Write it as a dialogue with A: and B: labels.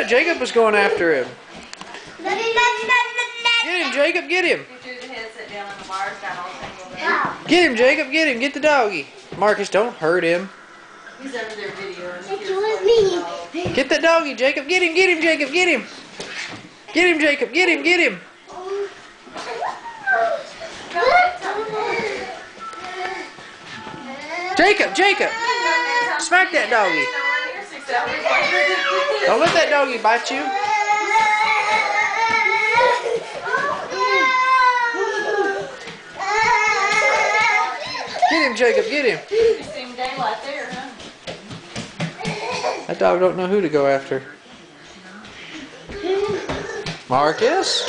A: What? Jacob was going after him. Get him, Jacob. Get him.
B: He threw the headset down and the wires got all tangled up.
A: Get him, Jacob. Get him. Get the doggy. Marcus, don't hurt him.
B: He's over there videoing.
A: Get that doggy, Jacob. Get him, Jacob. Get him. Get him, Jacob. Get him. Jacob. Smack that doggy. Don't let that doggy bite you. Get him, Jacob. Get him.
B: You seen daylight there, huh?
A: That dog don't know who to go after. Marcus?